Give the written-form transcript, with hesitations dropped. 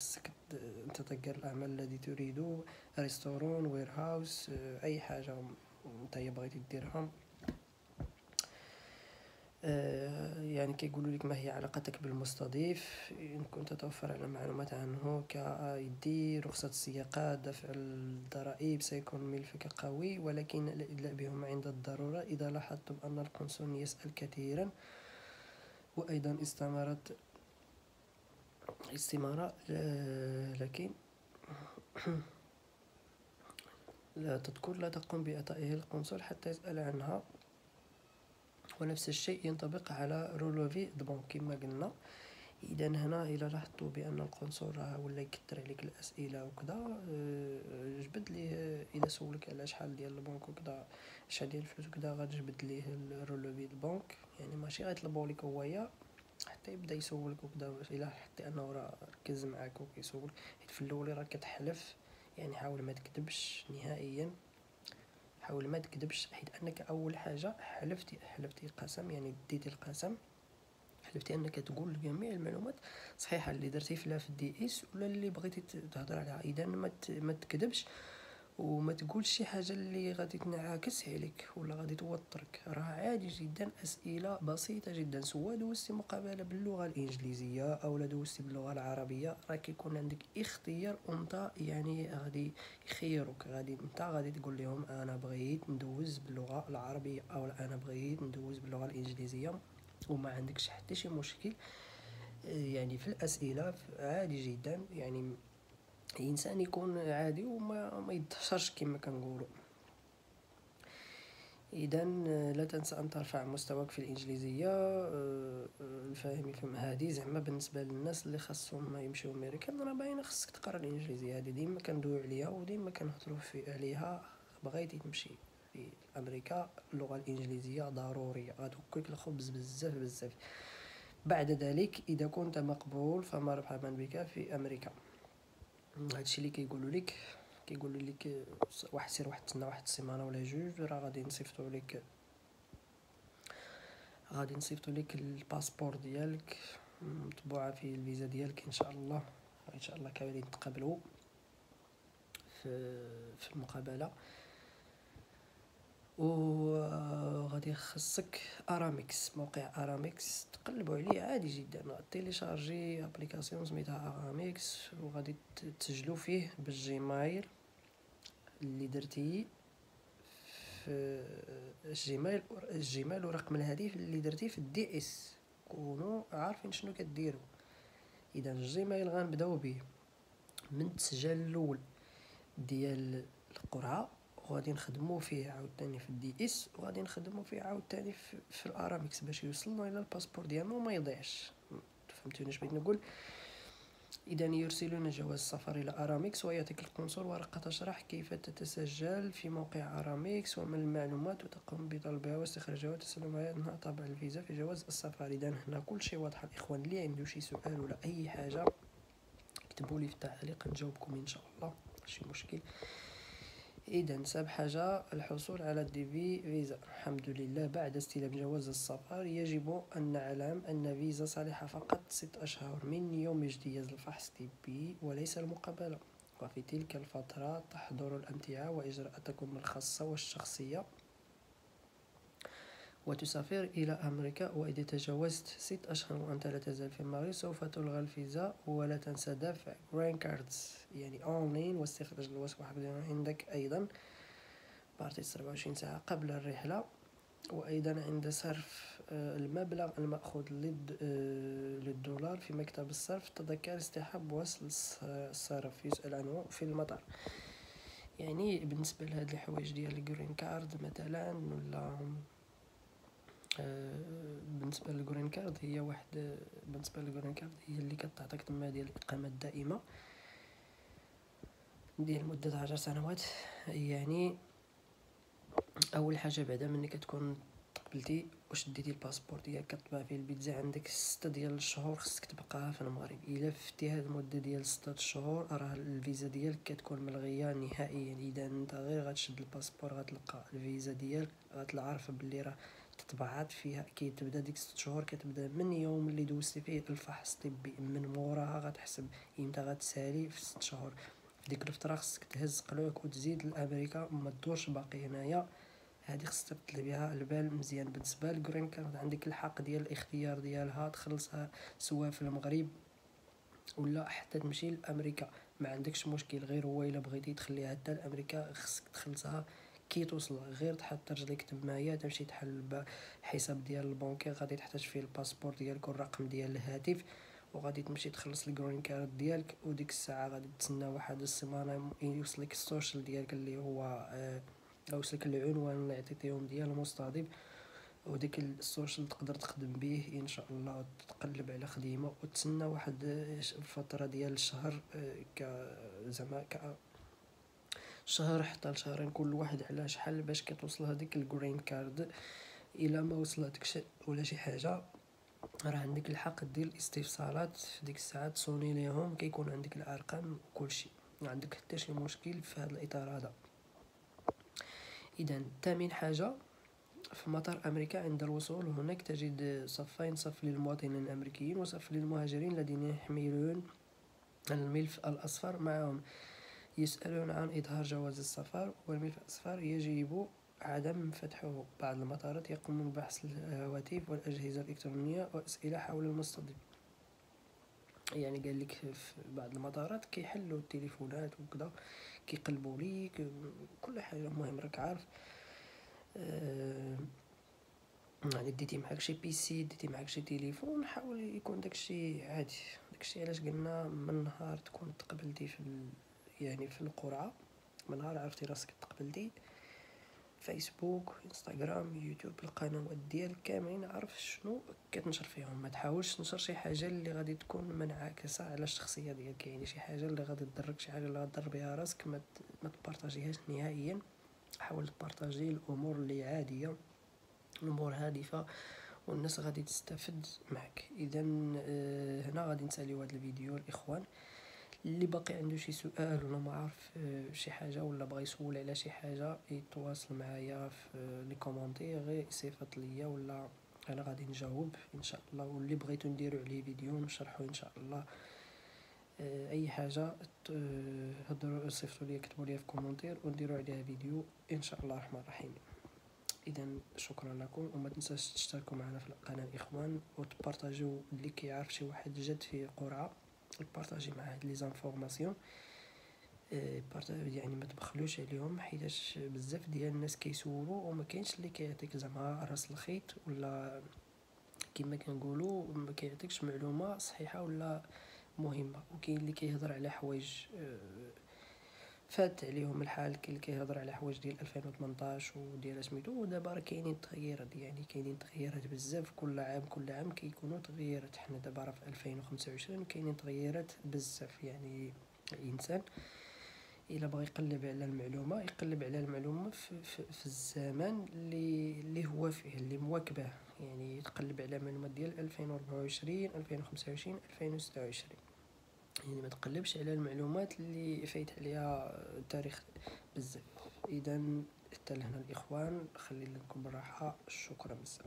خصك تتذكر الأعمال الذي تريد، ريستورون، وير هاوس، أي حاجة نتايا بغيتي ديرها. يعني كيقولوا لك ما هي علاقتك بالمستضيف، إن كنت توفر على معلومات عنه كايدي، رخصة السياقات، دفع الضرائب، سيكون ملفك قوي، ولكن الإدلاء بهم عند الضرورة. إذا لاحظتم أن القنصل يسأل كثيرا وأيضا استمارة، لكن لا تذكر، لا تقوم بإعطائه القنصل حتى يسأل عنها. ونفس الشيء ينطبق على رولوفي دبون كما قلنا. اذا هنا الى لاحظتوا بان القنصل راه ولا يكثر عليك الاسئله وكذا، جبد ليه. اذا سولك على شحال ديال البنك وكذا، شحال ديال الفلوس وكذا، غتجبد ليه الرولوفي البنك. يعني ماشي غيطلبوا لك هويا حتى يبدا يسولك وكذا، الا حتى انه راه ركز معاك وكيسول. حيت في الاول راه كتحلف، يعني حاول ما تكذبش نهائيا، حاول ما تكذبش، حيت انك اول حاجه حلفتي قسم، يعني ديتي القسم، حلفتي انك تقول جميع المعلومات صحيحه اللي درتي فيها في الدي اس ولا اللي بغيتي تهضر عليها. اذا ما تكذبش وما تقولش شي حاجه اللي غادي تنعكس عليك ولا غادي توترك. راه عادي جدا، اسئله بسيطه جدا، سواء دوزتي مقابله باللغه الانجليزيه او لا دوزتي باللغه العربيه، راه كيكون عندك اختيار، وانت يعني غادي يخيروك، غادي تقول لهم انا بغيت ندوز باللغه العربيه او انا بغيت ندوز باللغه الانجليزيه، وما عندكش حتى شي مشكل. يعني في الاسئله عادي جدا، يعني الانسان يكون عادي وما ما يدهشرش كما كنقولوا. اذا لا تنسى ان ترفع مستواك في الانجليزيه. الفهم هذه زعما بالنسبه للناس اللي خاصهم ما يمشيو امريكا، راه باينه خصك تقرا الانجليزيه. هذه ديما كندويو عليها وديما كنهضروا عليها. بغيتي تمشي في امريكا، اللغه الانجليزيه ضروريه، غتوكلك الخبز بزاف بزاف. بعد ذلك اذا كنت مقبول فمرحبا بك في امريكا. هادشي اللي كيقولوا لك واحد سير، واحد تسنى واحد السيمانه ولا جوج، راه غادي نصيفطوا لك الباسبور ديالك مطبوعه فيه الفيزا ديالك ان شاء الله. ان شاء الله كاملين نتقابلوا في المقابله. وغادي خصك ارامكس، موقع ارامكس تقلبوا عليه عادي جدا، تيليشارجي ابليكاسيون سميتها ارامكس، وغادي تسجلوا فيه بالجيميل اللي درتيه في الجيميل ورقم الهاتف اللي درتيه في الدي اس. كونوا عارفين شنو كديروا. اذا الجيميل غنبداو به من التسجيل الاول ديال القرعه، وغادي نخدموا فيه عاوتاني في الدي اس، وغادي نخدموا فيه عاوتاني في الارامكس باش يوصلنا الى الباسبور ديالنا وما يضيعش. فهمتوني اش بغيت نقول؟ اذا يرسلون جواز السفر الى ارامكس، ويعطيك القنصل ورقه تشرح كيف تتسجل في موقع ارامكس وما المعلومات وتقوم بطلبها واستخراجها وتسلم انها طبع الفيزا في جواز السفر. اذا هنا كل شيء واضح. الاخوان اللي عنده شي سؤال ولا اي حاجه اكتبوا لي في التعليق نجاوبكم ان شاء الله، ماشي مشكل. اذا ساب حاجه، الحصول على الدي في فيزا. الحمد لله، بعد استلام جواز السفر يجب ان نعلم ان فيزا صالحه فقط 6 اشهر من يوم اجتياز الفحص الطبي وليس المقابله. وفي تلك الفتره تحضر الامتعه واجراءاتكم الخاصه والشخصيه وتسافر إلى أمريكا. وإذا تجاوزت 6 أشهر وأنت لا تزال في المغرب سوف تلغى الفيزا. ولا تنسى دفع green cards يعني أونلاين واستخراج الوثيقة عندك أيضا بعد 24 ساعة قبل الرحلة. وأيضا عند صرف المبلغ المأخوذ للدولار في مكتب الصرف تذكر استحب وصل الصرف يسأل عنه في المطار. يعني بالنسبة لهاد الحوايج ديال الجرين كارد مثلا، ولا بالنسبه للجرين كارد هي اللي كتعطيك تما ديال الاقامه الدائمه ديال مده 10 سنوات. يعني اول حاجه بعدا مني كتكون قبلتي وشديتي الباسبور ديالك كطبع فيه البيتزا، عندك 6 ديال الشهور خصك تبقى في المغرب. الا فتي هاد المده ديال 6 شهور راه الفيزا ديالك كتكون ملغيه نهائيا. اذا انت غير غتشد الباسبور غتلقى الفيزا ديالك، غتعرف بلي راه التطبيعات فيها كتبدا ديك 6 شهور كتبدا من يوم اللي دوزتي فيه الفحص الطبي، من موراها غتحسب امتى غتسالي في 6 شهور. في ديك الفتره خصك تهز قلوك وتزيد لامريكا، ما تدورش باقي هنايا. هذه خصك تبدل بها البال مزيان. بالنسبه للجرين كارد عندك الحق ديال الاختيار ديالها تخلصها سواء في المغرب ولا حتى تمشي لامريكا، ما عندكش مشكل. غير هو الا بغيتي تخليها حتى لامريكا خصك تخلصها كي توصل، غير تحط رجليك تمايا تمشي تحل حساب ديال البنكي، غادي تحتاج فيه الباسبور ديالك والرقم ديال الهاتف، وغادي تمشي تخلص الجرين كارد ديالك. وديك الساعه غادي تسنى واحد السيمانه يوصلك السوشيال ديالك اللي هو يوصلك العنوان اللي عطيتيهم ديال المستضيف، وديك السوشيال تقدر تخدم به ان شاء الله، وتقلب على خديمه وتسنى واحد الفتره ديال الشهر، زعما شهر حتى لشهرين كل واحد على شحال باش كتوصل هذيك الجرين كارد. الا ما وصلتكش ولا شي حاجه راه عندك الحق دير الاستفسارات في ديك الساعات، تصوني ليهم كيكون عندك الارقام وكل شيء، ما عندك حتى شي مشكل في هذا الاطار هذا. اذا ثامن حاجه في مطار أمريكا عند الوصول هناك تجد صفين، صف للمواطنين الأمريكيين وصف للمهاجرين الذين يحملون الملف الأصفر معهم، يسألون عن إظهار جواز السفر، والملف الأصفر يجب عدم فتحه. بعض المطارات يقومون ببحث الهواتف والأجهزة الإلكترونية وأسئلة حول المستضيف. يعني قال لك في بعض المطارات كيحلوا التليفونات وكذا، كيقلبوا ليك كل حاجة. مهم راك عارف يعني ديتي معاك شي بيسي، ديتي معاك شي تليفون، حاول يكون داكشي عادي. داكشي علاش قلنا من نهار تكون تقبلتي يعني في القرعه، من نهار عرفتي راسك تقبلتي، فيسبوك، انستغرام، يوتيوب، القنوات ديالك كاملين عرف شنو كتنشر فيهم. ما تحاولش تنشر شي حاجه اللي غادي تكون منعكسه على الشخصيه ديالك، يعني شي حاجه اللي غادي تضرك، شي حاجه اللي غتضر بها راسك ما تبارطاجيهاش نهائيا. حاول تبارطاجي الامور اللي عاديه، الامور هادفه، والناس غادي تستفد معك. اذا هنا غادي نساليو هذا الفيديو الاخوان. اللي باقي عنده شي سؤال ولا ما عارف شي حاجه ولا بغى يسول على شي حاجه يتواصل معايا في لي كومونتير، غير يصيفط ليا ولا انا غادي نجاوب ان شاء الله. واللي بغيتو نديرو عليه فيديو نشرحو ان شاء الله اي حاجه هضروا صيفطوا لي، كتبوا لي في كومونتير ونديرو عليها فيديو ان شاء الله الرحمن الرحيم. اذا شكرا لكم، وما تنساش تشتركوا معنا في القناه الاخوان، وتبارطاجيو اللي كيعرف شي واحد جد في قرعه بارطاجي مع هاد لي زانفورماسيون. يعني ما تبخلوش عليهم، حيتاش بزاف ديال الناس كيسولوا وما كاينش اللي كيعطيك زعما راس الخيط، ولا كما كنقولوا ما كيعطيكش معلومه صحيحه ولا مهمه. وكاين اللي كيهضر على حوايج فات عليهم الحال، كاين اللي كيهضر على حوايج ديال 2018 وديال سميتو. ودابا راه كاينين تغييرات، يعني كاينين تغييرات بزاف، كل عام كيكونوا تغييرات. حنا دابا راه في 2025 كاينين تغييرات بزاف. يعني الانسان الا بغى يقلب على المعلومه يقلب على المعلومه في الزمن اللي هو فيه، اللي مواكبه. يعني يتقلب على معلومات ديال 2024 2025 2026، يعني ما تقلبش على المعلومات اللي فايت عليها التاريخ بزاف. اذا حتى لهنا الاخوان، خلي لكم الراحه، شكرا بزاف.